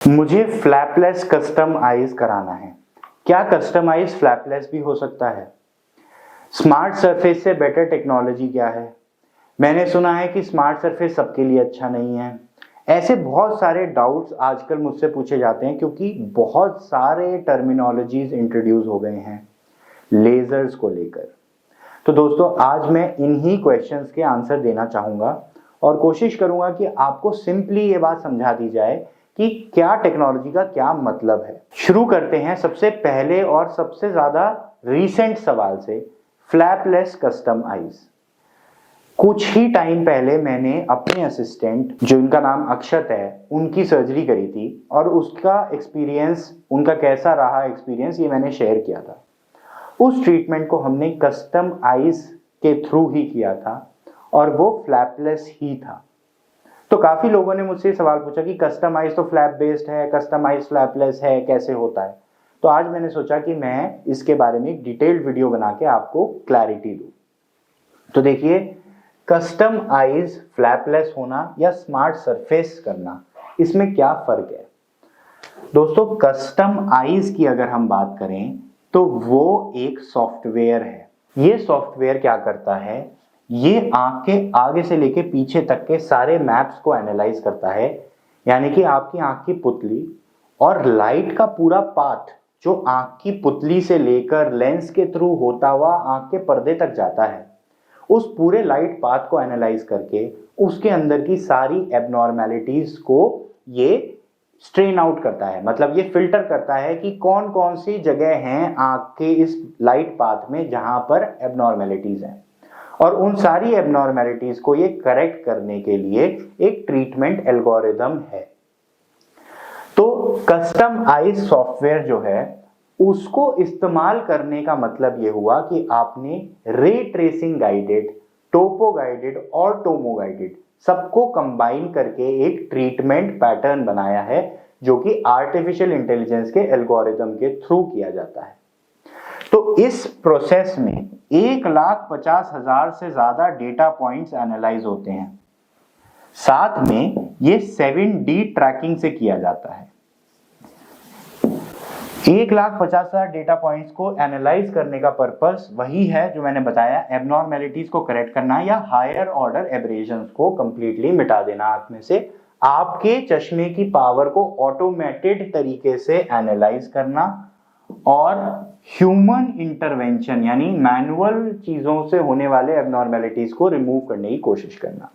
मुझे flapless custom eyes कराना है। क्या कस्टम आईज फ्लैपलेस भी हो सकता है? स्मार्ट सरफेस से बेटर टेक्नोलॉजी क्या है? मैंने सुना है कि स्मार्ट सरफेस सबके लिए अच्छा नहीं है। ऐसे बहुत सारे डाउट्स आजकल मुझसे पूछे जाते हैं क्योंकि बहुत सारे टर्मिनोलॉजीज इंट्रोड्यूस हो गए हैं लेजर्स को लेकर। तो दोस्तों, आज मैं इन्हीं क्वेश्चंस के आंसर देना चाहूंगा और कोशिश करूंगा कि आपको सिंपली ये बात समझा दी जाए कि क्या टेक्नोलॉजी का क्या मतलब है। शुरू करते हैं सबसे पहले और सबसे ज्यादा रीसेंट सवाल से, फ्लैपलेस कस्टम आईज। कुछ ही टाइम पहले मैंने अपने असिस्टेंट, जो इनका नाम अक्षत है, उनकी सर्जरी करी थी और उसका एक्सपीरियंस, उनका कैसा रहा एक्सपीरियंस, ये मैंने शेयर किया था। उस ट्रीटमेंट को हमने कस्टम आईज के थ्रू ही किया था और वो फ्लैपलेस ही था। तो काफी लोगों ने मुझसे सवाल पूछा कि कस्टम आईज तो फ्लैप बेस्ड है, कस्टम आईज फ्लैपलेस है, कैसे होता है? तो आज मैंने सोचा कि मैं इसके बारे में एक डिटेल्ड वीडियो बना के आपको क्लैरिटी दूं। तो देखिए, कस्टम आईज फ्लैपलेस होना या स्मार्ट सरफेस करना, इसमें क्या फर्क है? दोस्तों, कस्टम आईज की अगर हम बात करें तो वो एक सॉफ्टवेयर है। ये सॉफ्टवेयर क्या करता है? ये आंख के आगे से लेके पीछे तक के सारे मैप्स को एनालाइज करता है, यानी कि आपकी आंख की पुतली और लाइट का पूरा पाथ जो आंख की पुतली से लेकर लेंस के थ्रू होता हुआ आंख के पर्दे तक जाता है, उस पूरे लाइट पाथ को एनालाइज करके उसके अंदर की सारी एबनॉर्मैलिटीज को ये स्ट्रेन आउट करता है। मतलब ये फिल्टर करता है कि कौन कौन सी जगह हैं आंख के इस लाइट पाथ में जहां पर एबनॉर्मैलिटीज हैं, और उन सारी एबनॉर्मैलिटीज को ये करेक्ट करने के लिए एक ट्रीटमेंट एल्गोरिदम है। तो कस्टम आईज सॉफ्टवेयर जो है, उसको इस्तेमाल करने का मतलब ये हुआ कि आपने रे ट्रेसिंग गाइडेड, टोपो गाइडेड और टोमो गाइडेड सबको कंबाइन करके एक ट्रीटमेंट पैटर्न बनाया है, जो कि आर्टिफिशियल इंटेलिजेंस के एल्गोरिदम के थ्रू किया जाता है। तो इस प्रोसेस में 1,50,000 से ज्यादा डेटा पॉइंट्स एनालाइज होते हैं। साथ में ये 7D ट्रैकिंग से किया जाता है। 1,50,000 डेटा पॉइंट्स को एनालाइज करने का पर्पस वही है जो मैंने बताया, एबनॉर्मैलिटीज को करेक्ट करना या हायर ऑर्डर एब्रेजन्स को कंप्लीटली मिटा देना आंख में से, आपके चश्मे की पावर को ऑटोमेटेड तरीके से एनालाइज करना और ह्यूमन इंटरवेंशन यानी मैनुअल चीजों से होने वाले एबनॉर्मैलिटीज को रिमूव करने की कोशिश करना।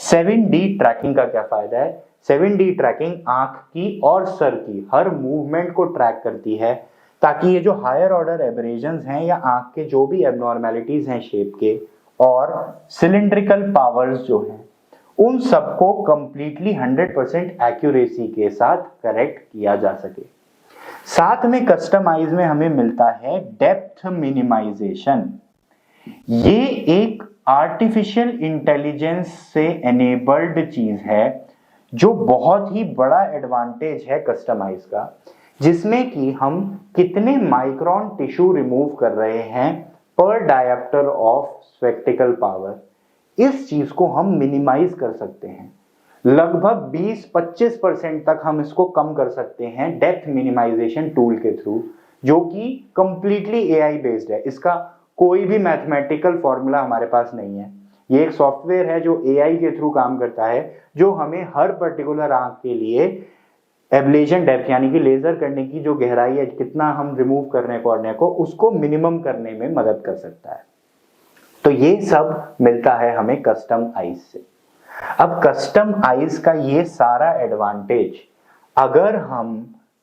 7D ट्रैकिंग का क्या फायदा है? 7D ट्रैकिंग आंख की और सर की हर मूवमेंट को ट्रैक करती है, ताकि ये जो हायर ऑर्डर एब्रेजन्स हैं या आंख के जो भी एबनॉर्मैलिटीज हैं शेप के और सिलिंड्रिकल पावर्स जो हैं, उन सबको कंप्लीटली 100% एक्यूरेसी के साथ करेक्ट किया जा सके। साथ में कस्टम आईज में हमें मिलता है डेप्थ मिनिमाइजेशन। ये एक आर्टिफिशियल इंटेलिजेंस से एनेबल्ड चीज है जो बहुत ही बड़ा एडवांटेज है कस्टम आईज का, जिसमें कि हम कितने माइक्रोन टिश्यू रिमूव कर रहे हैं पर डायप्टर ऑफ स्पेक्टिकल पावर, इस चीज को हम मिनिमाइज कर सकते हैं। लगभग 20-25% तक हम इसको कम कर सकते हैं डेप्थ मिनिमाइजेशन टूल के थ्रू, जो कि कंप्लीटली एआई बेस्ड है। इसका कोई भी मैथमेटिकल फॉर्मूला हमारे पास नहीं है। ये एक सॉफ्टवेयर है जो एआई के थ्रू काम करता है, जो हमें हर पर्टिकुलर आंख के लिए एब्लेशन डेप्थ यानी कि लेजर करने की जो गहराई है, कितना हम रिमूव करने कॉर्निया को, उसको मिनिमम करने में मदद कर सकता है। तो ये सब मिलता है हमें कस्टम आईज से। अब कस्टम आईज का ये सारा एडवांटेज अगर हम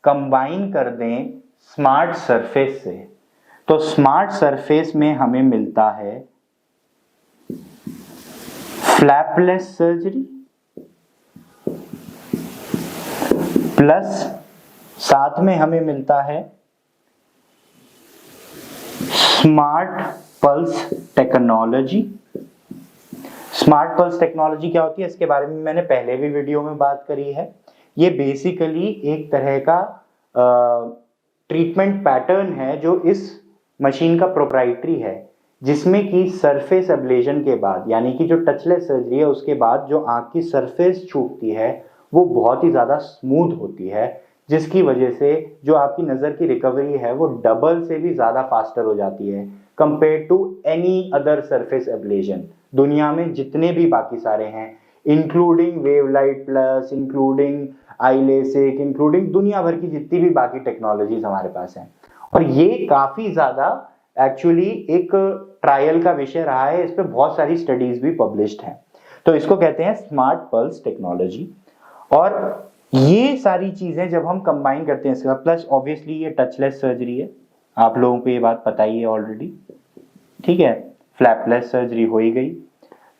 कंबाइन कर दें स्मार्ट सरफेस से, तो स्मार्ट सरफेस में हमें मिलता है फ्लैपलेस सर्जरी प्लस साथ में हमें मिलता है smart pulse technology. Smart pulse technology क्या होती है, इसके बारे में मैंने पहले भी वीडियो में बात करी है। ये बेसिकली एक तरह का ट्रीटमेंट पैटर्न है जो इस मशीन का प्रोप्राइटरी है, जिसमें कि सरफेस एब्लेशन के बाद, यानी कि जो टचलेस सर्जरी है उसके बाद जो आंख की सरफेस छूटती है, वो बहुत ही ज़्यादा स्मूथ होती है, जिसकी वजह से जो आपकी नज़र की रिकवरी है वो डबल से भी ज़्यादा फास्टर हो जाती है compare to any other surface ablation. दुनिया में जितने भी बाकी सारे हैं, including Wavelight plus, including iLASIK, including दुनिया भर की जितनी भी बाकी टेक्नोलॉजीज हमारे पास हैं, और ये काफ़ी ज़्यादा एक्चुअली एक ट्रायल का विषय रहा है, इस पे बहुत सारी स्टडीज भी पब्लिश्ड हैं। तो इसको कहते हैं स्मार्ट पल्स टेक्नोलॉजी। और ये सारी चीजें जब हम कंबाइन करते हैं इसका, प्लस ऑब्वियसली ये टचलेस सर्जरी है, आप लोगों को ये बात पता ही है ऑलरेडी, ठीक है, फ्लैपलेस सर्जरी हो ही गई।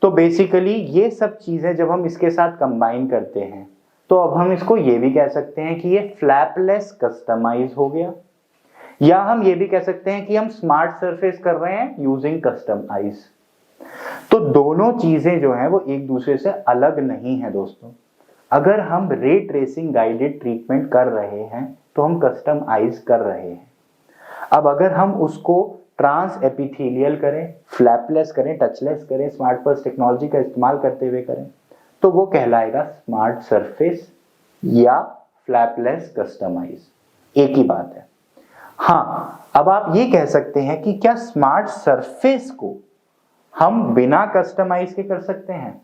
तो बेसिकली ये सब चीजें जब हम इसके साथ कंबाइन करते हैं तो अब हम इसको ये भी कह सकते हैं कि ये फ्लैपलेस कस्टमाइज हो गया, या हम ये भी कह सकते हैं कि हम स्मार्ट सरफेस कर रहे हैं यूजिंग कस्टम आइज। तो दोनों चीजें जो हैं वो एक दूसरे से अलग नहीं है दोस्तों। अगर हम रे ट्रेसिंग गाइडेड ट्रीटमेंट कर रहे हैं तो हम कस्टम आइज कर रहे हैं। अब अगर हम उसको ट्रांस एपिथेलियल करें, फ्लैपलेस करें, टचलेस करें, स्मार्ट पल्स टेक्नोलॉजी का इस्तेमाल करते हुए करें, तो वो कहलाएगा स्मार्ट सरफेस या फ्लैपलेस कस्टमाइज, एक ही बात है। हाँ, अब आप ये कह सकते हैं कि क्या स्मार्ट सरफेस को हम बिना कस्टमाइज के कर सकते हैं?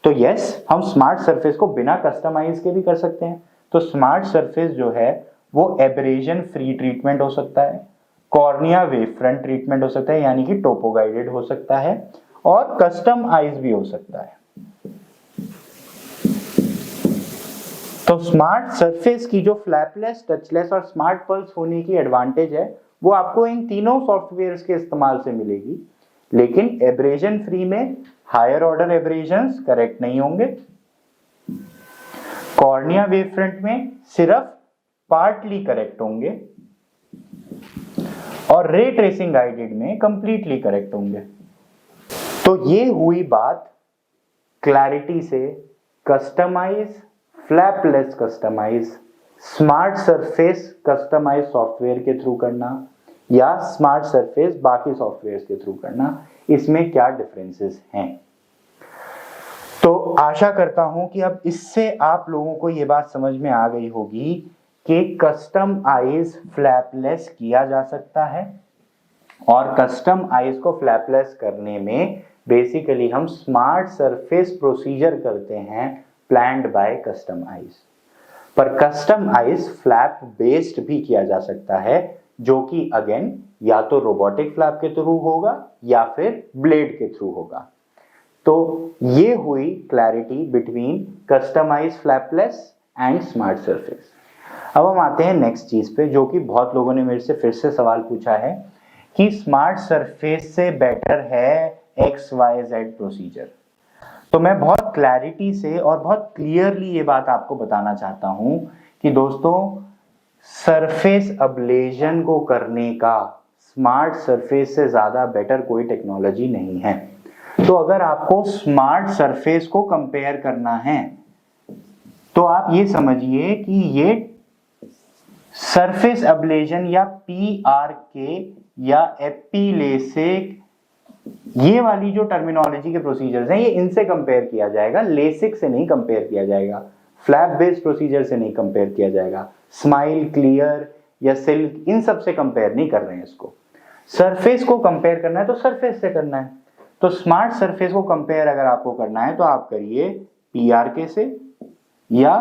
तो यस, हम स्मार्ट सरफेस को बिना कस्टमाइज के भी कर सकते हैं। तो स्मार्ट सरफेस जो है वो एब्रेजन फ्री ट्रीटमेंट हो सकता है, कॉर्निया वेव फ्रंट ट्रीटमेंट हो सकता है यानी कि टोपो गाइडेड हो सकता है, और कस्टम आइज भी हो सकता है। तो स्मार्ट सरफेस की जो फ्लैपलेस, टचलेस और स्मार्ट पल्स होने की एडवांटेज है वो आपको इन तीनों सॉफ्टवेयर्स के इस्तेमाल से मिलेगी, लेकिन एब्रेजन फ्री में हायर ऑर्डर एब्रेजन्स करेक्ट नहीं होंगे, कॉर्निया वेव फ्रंट में सिर्फ पार्टली करेक्ट होंगे, और रे ट्रेसिंग गाइडेड में कंप्लीटली करेक्ट होंगे। तो ये हुई बात क्लैरिटी से customise, flapless customise, smart surface customise software के थ्रू करना या स्मार्ट सरफेस बाकी सॉफ्टवेयर के थ्रू करना, इसमें क्या डिफरेंसेस हैं। तो आशा करता हूं कि अब इससे आप लोगों को ये बात समझ में आ गई होगी कि कस्टम आइज फ्लैपलेस किया जा सकता है, और कस्टम आइज को फ्लैपलेस करने में बेसिकली हम स्मार्ट सरफेस प्रोसीजर करते हैं प्लान्ड बाय कस्टम आइज। पर कस्टम आइज फ्लैप बेस्ड भी किया जा सकता है, जो कि अगेन या तो रोबोटिक फ्लैप के थ्रू होगा या फिर ब्लेड के थ्रू होगा। तो ये हुई clarity between customise flapless and smart surface. अब हम आते हैं नेक्स्ट चीज पे, जो कि बहुत लोगों ने मेरे से फिर से सवाल पूछा है कि स्मार्ट सरफेस से बेटर है XYZ प्रोसीजर। तो मैं बहुत क्लैरिटी से और बहुत क्लियरली ये बात आपको बताना चाहता हूं कि दोस्तों, सरफेस अब्लेशन को करने का स्मार्ट सरफेस से ज्यादा बेटर कोई टेक्नोलॉजी नहीं है। तो अगर आपको स्मार्ट सरफेस को कंपेयर करना है तो आप ये समझिए कि ये सरफेस अब्लेशन या PRK या एपिलेसिक, ये वाली जो टर्मिनोलॉजी के प्रोसीजर्स हैं, ये इनसे कंपेयर किया जाएगा, लेसिक से नहीं कंपेयर किया जाएगा, फ्लैप बेस्ड प्रोसीजर से नहीं कंपेयर किया जाएगा, स्माइल, क्लियर या सिल्क, इन सब से कंपेयर नहीं कर रहे हैं इसको। सरफेस को कंपेयर करना है तो सरफेस से करना है। तो स्मार्ट सरफेस को कंपेयर अगर आपको करना है तो आप करिए PRK से या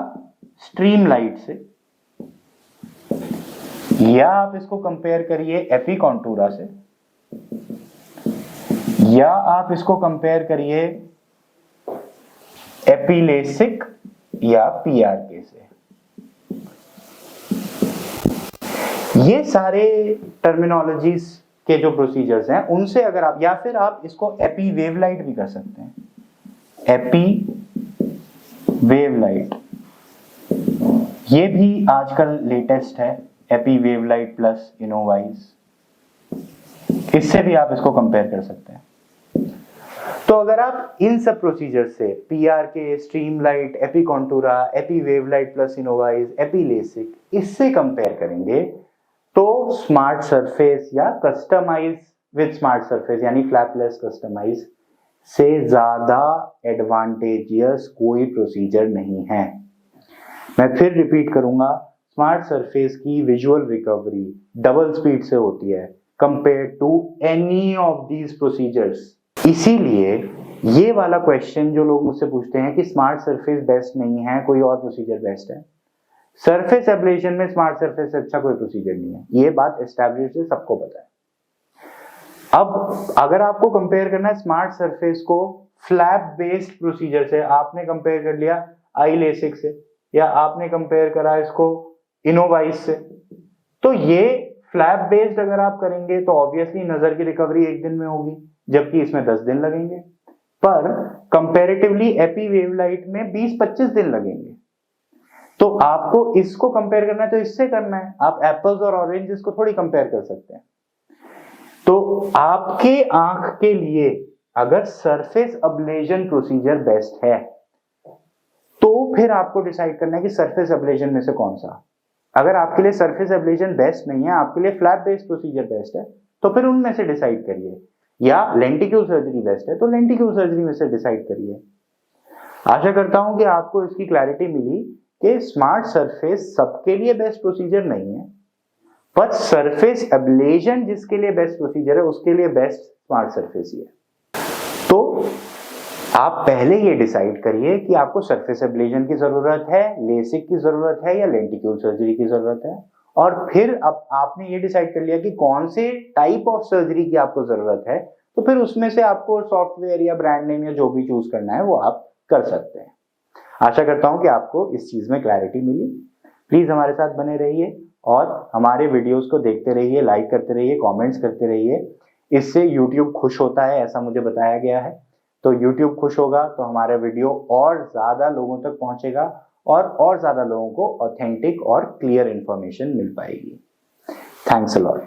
स्ट्रीमलाइट से, या आप इसको कंपेयर करिए एपिकॉन्टूरा से, या आप इसको कंपेयर करिए एपिलेसिक या PRK से। ये सारे टर्मिनोलॉजीज के जो प्रोसीजर्स हैं उनसे अगर आप, या फिर आप इसको एपी वेवलाइट भी कर सकते हैं, एपी वेवलाइट, ये भी आजकल लेटेस्ट है, एपी वेवलाइट प्लस इनोवाइज, इससे भी आप इसको कंपेयर कर सकते हैं। तो अगर आप इन सब प्रोसीजर से PRK, स्ट्रीमलाइट, एपिकॉन्टूरा, एपी वेवलाइट प्लस इनोवाइज, एपिलेसिक, इससे कंपेयर करेंगे तो स्मार्ट सरफेस या कस्टमाइज विद स्मार्ट सरफेस यानी फ्लैपलेस कस्टमाइज से ज्यादा एडवांटेजियस कोई प्रोसीजर नहीं है। मैं फिर रिपीट करूंगा, स्मार्ट सरफेस की विजुअल रिकवरी डबल स्पीड से होती है compare to any of these procedures. इसीलिए ये वाला क्वेश्चन जो लोग मुझसे पूछते हैं कि स्मार्ट सरफेस बेस्ट नहीं है, कोई और प्रोसीजर बेस्ट है, सरफेस एब्लेशन में स्मार्ट सरफेस से अच्छा कोई प्रोसीजर नहीं है, ये बात एस्टैब्लिश्ड है, सबको पता है। अब अगर आपको कंपेयर करना है स्मार्ट सरफेस को फ्लैप बेस्ड प्रोसीजर से, आपने कंपेयर कर लिया आई लेसिक से या आपने कंपेयर करा इसको इनोवाइस से, तो ये फ्लैप बेस्ड अगर आप करेंगे तो ऑब्वियसली नजर की रिकवरी एक दिन में होगी, जबकि इसमें 10 दिन लगेंगे। पर कंपैरेटिवली एपी वेवलाइट में 20-25 दिन लगेंगे। तो आपको इसको कंपेयर करना है तो इससे करना है, आप एप्पल्स और ऑरेंजेस को थोड़ी कंपेयर कर सकते हैं। तो आपके आंख के लिए अगर सरफेस अब्लेशन प्रोसीजर बेस्ट है तो फिर आपको डिसाइड करना है कि सरफेस अब्लेशन में से कौन सा। अगर आपके लिए सरफेस एब्लेशन बेस्ट नहीं है, आपके लिए फ्लैप बेस्ड प्रोसीजर बेस्ट है, तो फिर उनमें से डिसाइड करिए। या लेंटिक्यूल सर्जरी बेस्ट है तो लेंटिक्यूल सर्जरी में से डिसाइड करिए। आशा करता हूं कि आपको इसकी क्लैरिटी मिली कि स्मार्ट सरफेस सबके लिए बेस्ट प्रोसीजर नहीं है, पर सरफेस एब्लेशन जिसके लिए बेस्ट प्रोसीजर है उसके लिए बेस्ट स्मार्ट सरफेस ही है। तो आप पहले ये डिसाइड करिए कि आपको सरफेस एब्लेशन की जरूरत है, लेसिक की जरूरत है या लेंटिक्यूल सर्जरी की जरूरत है, और फिर अब आपने ये डिसाइड कर लिया कि कौन से टाइप ऑफ सर्जरी की आपको जरूरत है, तो फिर उसमें से आपको सॉफ्टवेयर या ब्रांड नेम या जो भी चूज करना है वो आप कर सकते हैं। आशा करता हूं कि आपको इस चीज में क्लैरिटी मिली। प्लीज हमारे साथ बने रहिए और हमारे वीडियोस को देखते रहिए, लाइक करते रहिए, कमेंट्स करते रहिए। इससे YouTube खुश होता है, ऐसा मुझे बताया गया है। तो YouTube खुश होगा तो हमारा वीडियो और ज्यादा लोगों तक पहुंचेगा और ज्यादा लोगों को ऑथेंटिक और क्लियर इंफॉर्मेशन मिल पाएगी। Thanks a lot.